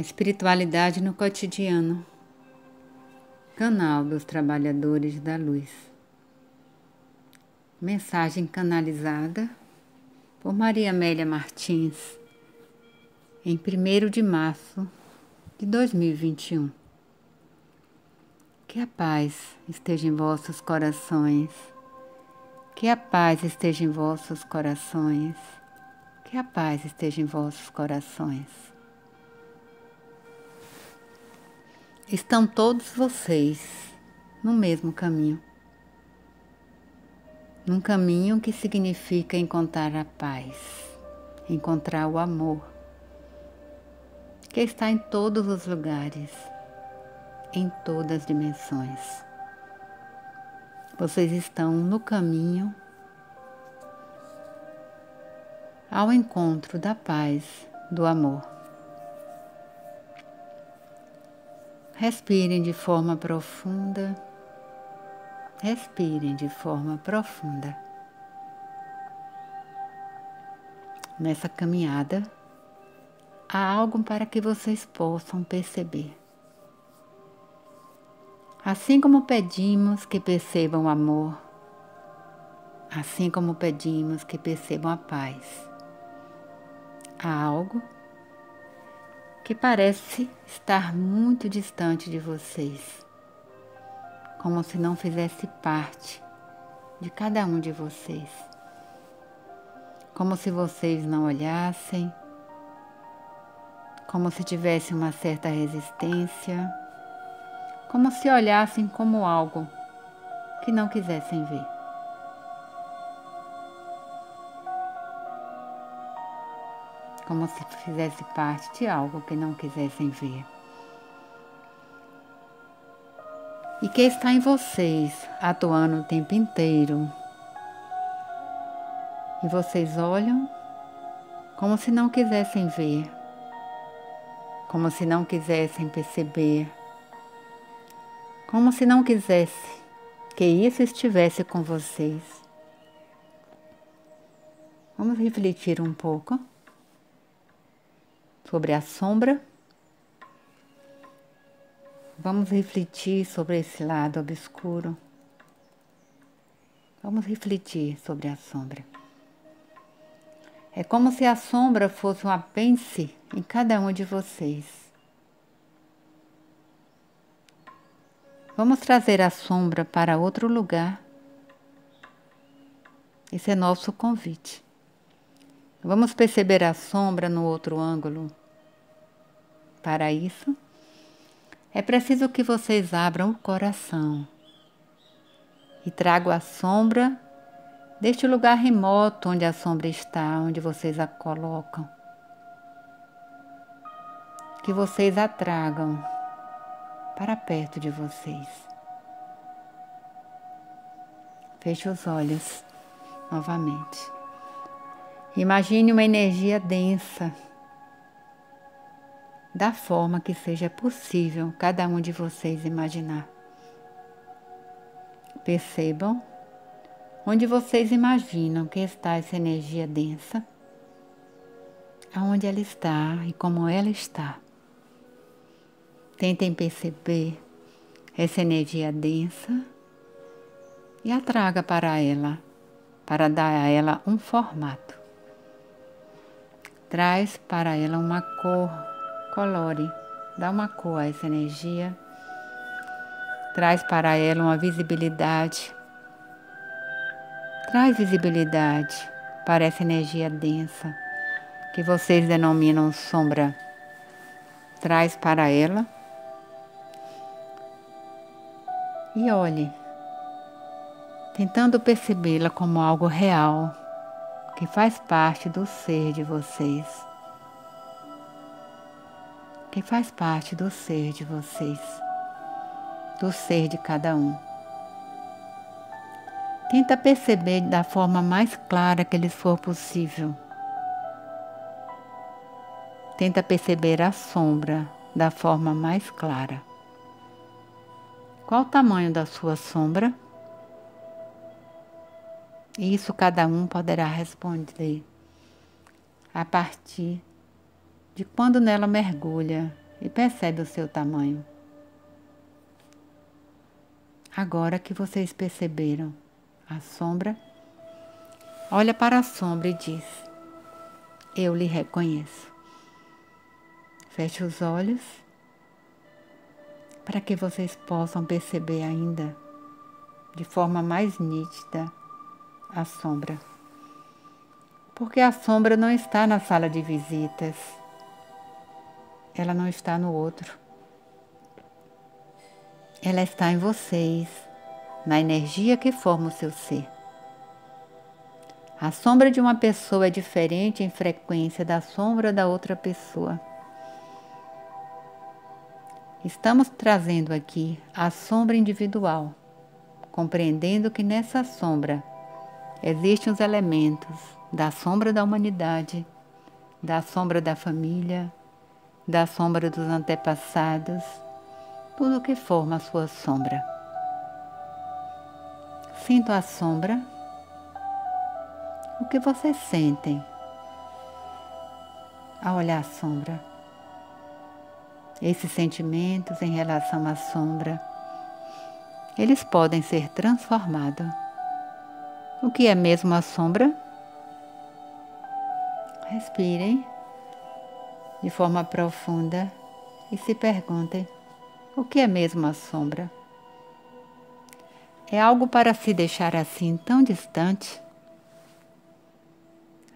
Espiritualidade no cotidiano. Canal dos Trabalhadores da Luz. Mensagem canalizada por Maria Amélia Martins em 1º de março de 2021. Que a paz esteja em vossos corações. Que a paz esteja em vossos corações. Que a paz esteja em vossos corações. Estão todos vocês no mesmo caminho. Num caminho que significa encontrar a paz, encontrar o amor, que está em todos os lugares, em todas as dimensões. Vocês estão no caminho ao encontro da paz, do amor. Respirem de forma profunda. Respirem de forma profunda. Nessa caminhada, há algo para que vocês possam perceber. Assim como pedimos que percebam o amor, assim como pedimos que percebam a paz, há algo que parece estar muito distante de vocês, como se não fizesse parte de cada um de vocês, como se vocês não olhassem, como se tivesse uma certa resistência, como se olhassem como algo que não quisessem ver. Como se fizesse parte de algo que não quisessem ver. E que está em vocês, atuando o tempo inteiro. E vocês olham como se não quisessem ver, como se não quisessem perceber, como se não quisesse que isso estivesse com vocês. Vamos refletir um pouco sobre a sombra. Vamos refletir sobre esse lado obscuro. Vamos refletir sobre a sombra. É como se a sombra fosse um apêndice em cada um de vocês. Vamos trazer a sombra para outro lugar. Esse é nosso convite. Vamos perceber a sombra no outro ângulo. Para isso, é preciso que vocês abram o coração e tragam a sombra deste lugar remoto onde a sombra está, onde vocês a colocam. Que vocês a tragam para perto de vocês. Feche os olhos novamente. Imagine uma energia densa, da forma que seja possível cada um de vocês imaginar. Percebam onde vocês imaginam que está essa energia densa, aonde ela está e como ela está. Tentem perceber essa energia densa e a traga para ela, para dar a ela um formato. Traz para ela uma cor, colore, dá uma cor a essa energia. Traz para ela uma visibilidade. Traz visibilidade para essa energia densa, que vocês denominam sombra. Traz para ela e olhe, tentando percebê-la como algo real, que faz parte do ser de vocês. Que faz parte do ser de vocês, do ser de cada um. Tenta perceber da forma mais clara que lhes for possível. Tenta perceber a sombra da forma mais clara. Qual o tamanho da sua sombra? Isso cada um poderá responder a partir de quando nela mergulha e percebe o seu tamanho. Agora que vocês perceberam a sombra, olha para a sombra e diz: eu lhe reconheço. Feche os olhos para que vocês possam perceber ainda de forma mais nítida a sombra. Porque a sombra não está na sala de visitas, ela não está no outro. Ela está em vocês, na energia que forma o seu ser. A sombra de uma pessoa é diferente em frequência da sombra da outra pessoa. Estamos trazendo aqui a sombra individual, compreendendo que nessa sombra existem os elementos da sombra da humanidade, da sombra da família, da sombra dos antepassados, tudo o que forma a sua sombra. Sinto a sombra. O que vocês sentem ao olhar a sombra? Esses sentimentos em relação à sombra, eles podem ser transformados. O que é mesmo a sombra? Respirem de forma profunda e se perguntem: o que é mesmo a sombra? É algo para se deixar assim tão distante?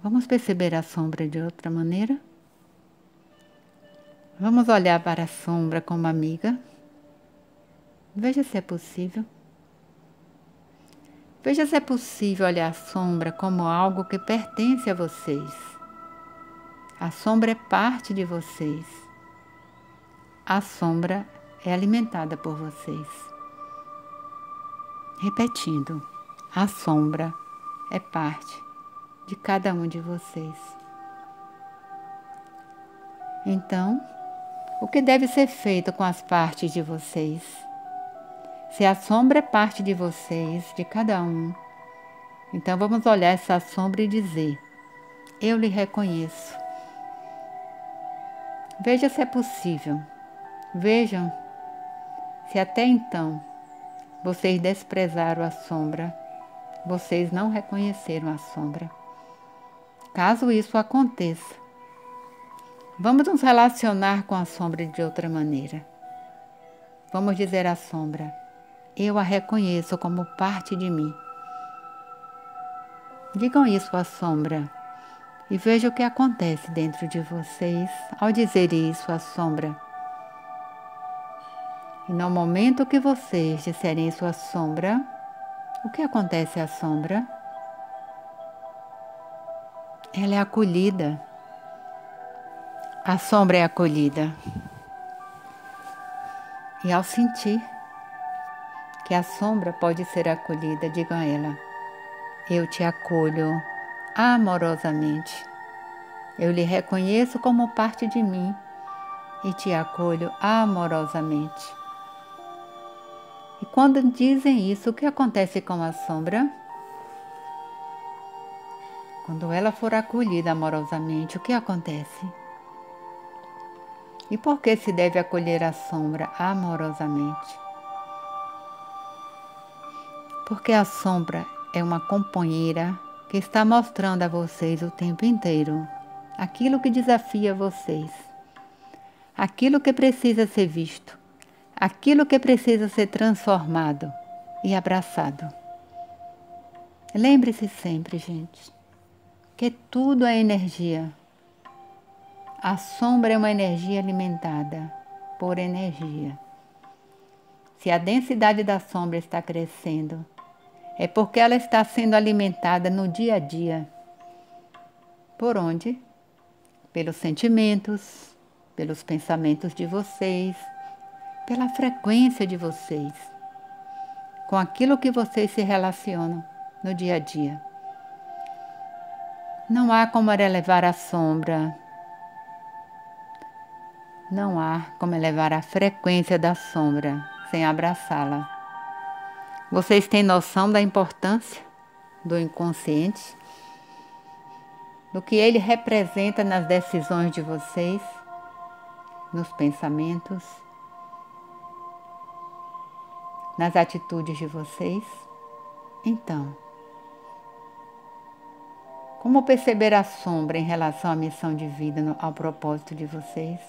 Vamos perceber a sombra de outra maneira? Vamos olhar para a sombra como amiga? Veja se é possível. Veja se é possível olhar a sombra como algo que pertence a vocês. A sombra é parte de vocês. A sombra é alimentada por vocês. Repetindo, a sombra é parte de cada um de vocês. Então, o que deve ser feito com as partes de vocês? Se a sombra é parte de vocês, de cada um, então vamos olhar essa sombra e dizer: eu lhe reconheço. Veja se é possível. Vejam se até então vocês desprezaram a sombra, vocês não reconheceram a sombra. Caso isso aconteça, vamos nos relacionar com a sombra de outra maneira. Vamos dizer à sombra: eu a reconheço como parte de mim. Digam isso à sombra e vejam o que acontece dentro de vocês ao dizer isso à sombra. E no momento que vocês disserem isso à sombra, o que acontece à sombra? Ela é acolhida. A sombra é acolhida. E ao sentir que a sombra pode ser acolhida, digam a ela: eu te acolho amorosamente. Eu lhe reconheço como parte de mim e te acolho amorosamente. E quando dizem isso, o que acontece com a sombra? Quando ela for acolhida amorosamente, o que acontece? E por que se deve acolher a sombra amorosamente? Porque a sombra é uma companheira que está mostrando a vocês o tempo inteiro aquilo que desafia vocês, aquilo que precisa ser visto, aquilo que precisa ser transformado e abraçado. Lembre-se sempre, gente, que tudo é energia. A sombra é uma energia alimentada por energia. Se a densidade da sombra está crescendo, é porque ela está sendo alimentada no dia a dia. Por onde? Pelos sentimentos, pelos pensamentos de vocês, pela frequência de vocês, com aquilo que vocês se relacionam no dia a dia. Não há como elevar a sombra, não há como elevar a frequência da sombra sem abraçá-la. Vocês têm noção da importância do inconsciente? Do que ele representa nas decisões de vocês? nos pensamentos, nas atitudes de vocês. Então, como perceber a sombra em relação à missão de vida, ao propósito de vocês?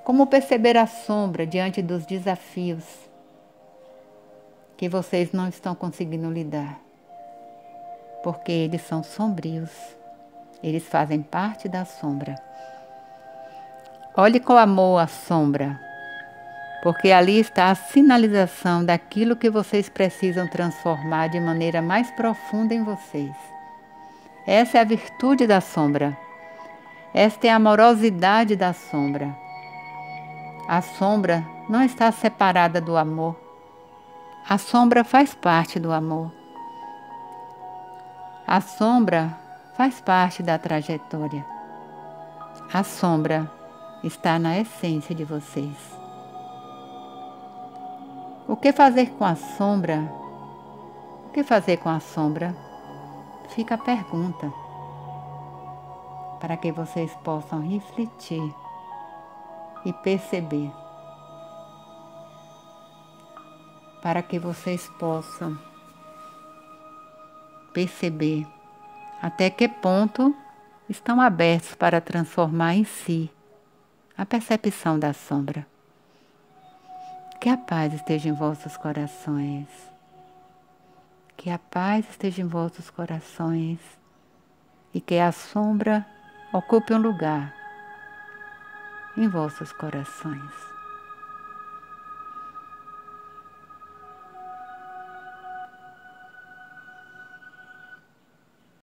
Como perceber a sombra diante dos desafios que vocês não estão conseguindo lidar? Porque eles são sombrios, eles fazem parte da sombra. Olhe com amor a sombra, porque ali está a sinalização daquilo que vocês precisam transformar de maneira mais profunda em vocês. Essa é a virtude da sombra. Esta é a amorosidade da sombra. A sombra não está separada do amor. A sombra faz parte do amor. A sombra faz parte da trajetória. A sombra está na essência de vocês. O que fazer com a sombra? O que fazer com a sombra? Fica a pergunta, para que vocês possam refletir e perceber, para que vocês possam perceber até que ponto estão abertos para transformar em si a percepção da sombra. Que a paz esteja em vossos corações. Que a paz esteja em vossos corações e que a sombra ocupe um lugar em vossos corações.